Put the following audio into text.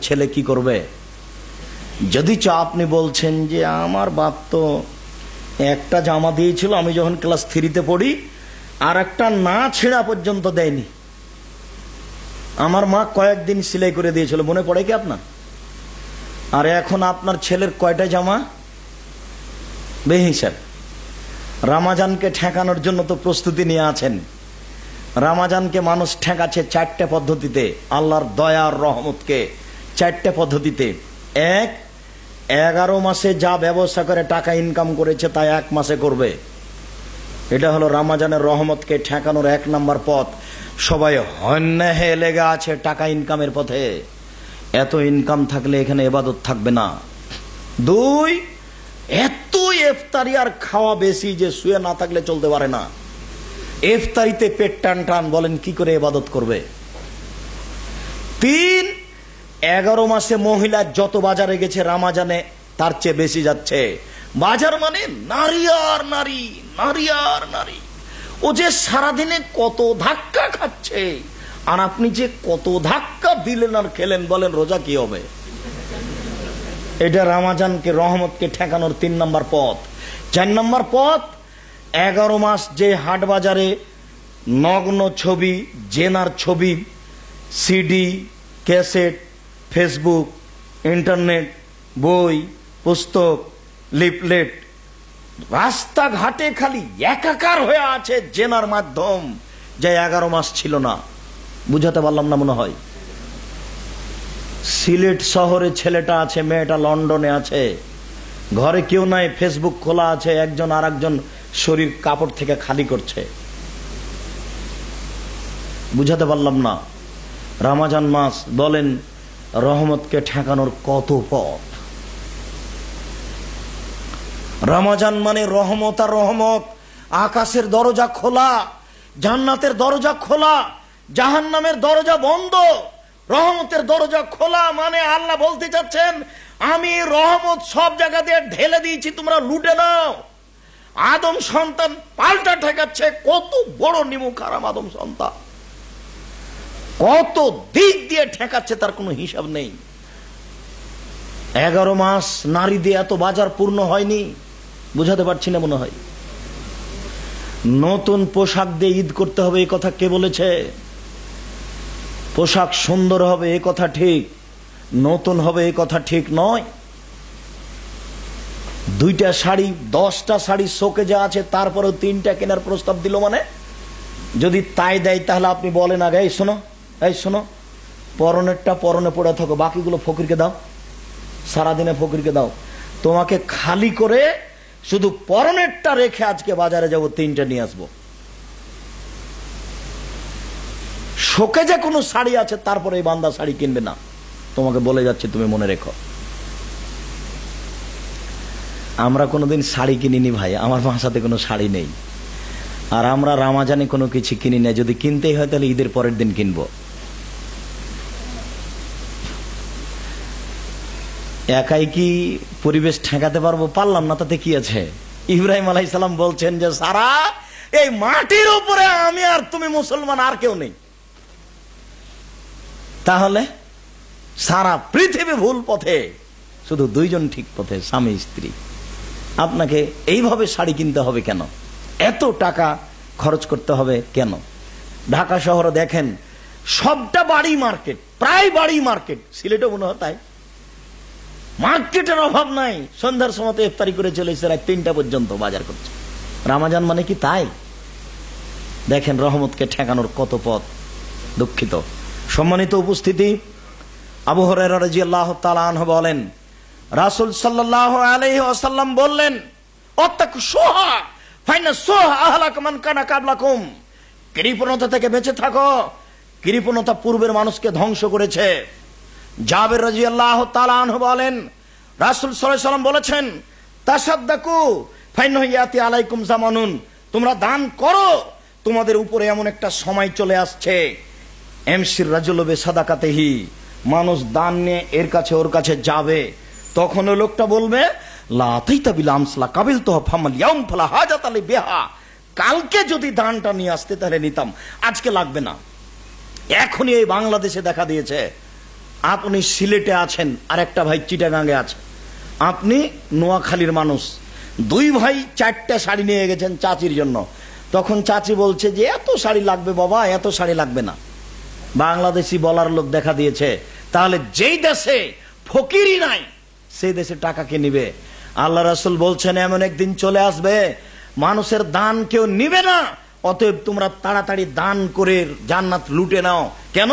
ছেলে কি করবে? যদি আপনি বলছেন যে আমার বাপ তো একটা জামা দিয়েছিল আমি যখন ক্লাস 3-তে পড়ি, আর একটা না ছেঁড়া পর্যন্ত দেয়নি, আমার মা কয়েকদিন সেলাই করে দিয়েছিল, মনে পড়ে কি আপনার? আর এখন আপনার ছেলের কয়টা জামা? বেহিসাব। রামাজানকে ঠেকানোর জন্য তো প্রস্তুতি নিয়ে আছেন। রামাজানকে মানুষ ঠেকাচ্ছে 4টে পদ্ধতিতে, আল্লাহর দয়ার রহমতকে 4টে পদ্ধতিতে। 1, 11 মাসে যা ব্যবসা করে টাকা ইনকাম করেছে তা 1 মাসে করবে। এটা হলো রামাজানের রহমতকে ঠেকানোর 1 নম্বর পথ। সবাই হন্যে লেগে আছে টাকা ইনকামের পথে। এত ইনকাম থাকলে এখানে ইবাদত থাকবে না। 2, এত ইফতারি আর খাওয়া বেশি যে শুয়ে না থাকলে চলতে পারে না। ইফতারিতে পেট টান টান, বলেন কি করে ইবাদত করবে? 3, 11 মাসে মহিলা যত বাজারে গেছে রামাজানে তার চেয়ে বেশি যাচ্ছে। বাজার মানে নারী আর নারী, নারী আর নারী। ও যে সারাদিনে কত ধাক্কা খাচ্ছে, আর আপনি যে কত ধাক্কা দিলেন আর খেলেন, বলেন রোজা কি হবে? এটা রামাজানকে রহমতকে ঠেকানোর 3 নম্বর পথ। 4 নম্বর পথ, 11 মাস যে হাট বাজারে নগ্ন ছবি, জেনার ছবি, সিডি, ক্যাসেট, ফেসবুক, ইন্টারনেট, বই, পুস্তক, লিফলেট, রাস্তাঘাটে খালি একাকার হয়ে আছে জেনার মাধ্যম, যে 11 মাস ছিল না। বুঝাতে পারলাম না মনে হয়? সিলেট শহরে ছেলেটা আছে, মেয়েটা লন্ডনে আছে, ঘরে কেউ নাই, ফেসবুক খোলা আছে, একজন আর একজন শরীর কাপড় থেকে খালি করছে। বুঝাতে পারলাম না? রমজান মাস বলেন রহমতকে ঠেকানোর কত পথ। রমজান মানে রহমত আর রহমত। আকাশের দরজা খোলা, জান্নাতের দরজা খোলা, জাহান্নামের দরজা বন্ধ। রহমতের দরজা খোলা মানে আল্লাহ বলতে চাচ্ছেন আমি রহমত সব জায়গা দিয়ে ঢেলে দিয়েছি, তোমরা লুটে নাও। আদম সন্তান পাল্টা ঠেকাচ্ছে, কত বড় নিমুখ হারাম আদম সন্তান, কত দিক দিয়ে ঠেকাচ্ছে তার কোনো হিসাব নেই। 11 মাস নারী দিয়ে এত বাজার পূর্ণ হয়নি। বুঝাতে পারছি না মনে হয়? নতুন পোশাক দিয়ে ঈদ করতে হবে, এই কথা কে বলেছে? পোশাক সুন্দর হবে এই কথা ঠিক, নতুন হবে এই কথা ঠিক নয়। 2টা শাড়ি, 10টা শাড়ি শোকে যা আছে, তারপরেও 3টা কেনার প্রস্তাব দিল মানে? যদি তাই দেয় তাহলে আপনি বলেন আগে এই শোনো, এই শোনো, পরনেরটা পরনে পড়ে থাকো, বাকিগুলো ফকিরকে দাও, সারাদিনে ফকিরকে দাও। তোমাকে খালি করে শুধু পরনেরটা রেখে আজকে বাজারে যাব, 3টা নিয়ে আসবো। শোকে যে কোনো শাড়ি আছে, তারপরে এই বান্দা শাড়ি কিনবে না, তোমাকে বলে যাচ্ছে, তুমি মনে রেখো। আমরা কোনোদিন শাড়ি কিনিনি ভাই, আমার বাসাতে কোনো শাড়ি নেই। আর আমরা রামাজানে কোনো কিছু কিনি না, যদি কিনতেই হয় তাহলে ঈদের পরের দিন কিনবো। একাই কি পরিবেশ ঠেকাতে পারবো? পারলাম না, তাতে কি আছে? ইব্রাহিম আলাইহিস সালাম বলছেন যে সারা এই মাটির উপরে আমি আর তুমি মুসলমান, আর কেউ নেই। তাহলে সারা পৃথিবী ভুল পথে, শুধু 2জন ঠিক পথে, স্বামী স্ত্রী। আপনাকে এইভাবে শাড়ি কিনতে হবে কেন? এত টাকা খরচ করতে হবে কেন? ঢাকা শহরে দেখেন সবটা বাড়ি মার্কেট, প্রায় বাড়ি মার্কেট। সিলেটও মনে হয় তাই, মার্কেটের অভাব নাই। সন্ধ্যার সময় ইফতারি করে চলে এসে রাত 3টা পর্যন্ত বাজার করছে। রমজান মানে কি তাই? দেখেন রহমতকে ঠেকানোর কত পথ। দুঃখিত। সম্মানিত উপস্থিতি, আবু হুরায়রা রাদিয়াল্লাহু তাআলা আনহু বলেন রাসূল সাল্লাল্লাহু আলাইহি ওয়াসাল্লাম বললেন অত্তাকু সুহা ফাইনা সুহা আহলাক মান কানা কাবলাকুম, কৃপণতা থেকে বেঁচে থাকো, কৃপণতা পূর্বের মানুষকে ধ্বংস করেছে। জাবের রাদিয়াল্লাহু তাআলা আনহু বলেন রাসূল সাল্লাল্লাহু আলাইহি ওয়াসাল্লাম বলেছেন তাসাদদাকু ফাইনাহু ইয়াতি আলাইকুম জামানুন, তোমরা দান করো, তোমাদের উপরে এমন একটা সময় চলে আসছে এমসির রাজুলু বিসাদাকাতিহি, মানুষ দান নিয়ে এর কাছে ওর কাছে যাবে, তখন ওই লোকটা বলবে লা তাইতা বিল আমসলা কাবিলতু ফামাল ইয়াউম ফালা হাজাত আলি বিহা, কালকে যদি দানটা নিয়ে আসতে তাহলে নিতাম, আজকে লাগবে না। এখনই এই বাংলাদেশে দেখা দিয়েছে আপনি সিলেটে আছেন, আর একটা ভাই চিটাগাঙ্গে আছে, আপনি নোয়াখালীর মানুষ, দুই ভাই 4টা শাড়ি নিয়ে গেছেন চাচির জন্য। তখন চাচি বলছে যে এত শাড়ি লাগবে বাবা, এত শাড়ি লাগবে না। বাংলাদেশি বলার লোক দেখা দিয়েছে, তাহলে যেই দেশে ফকিরই নাই সেই দেশে টাকা কে নিবে? আল্লাহ রাসূল বলছেন এমন একদিন চলে আসবে মানুষের দান কেউ নিবে না, অতএব তোমরা তাড়াতাড়ি দান করে জান্নাত লুটে নাও। কেন?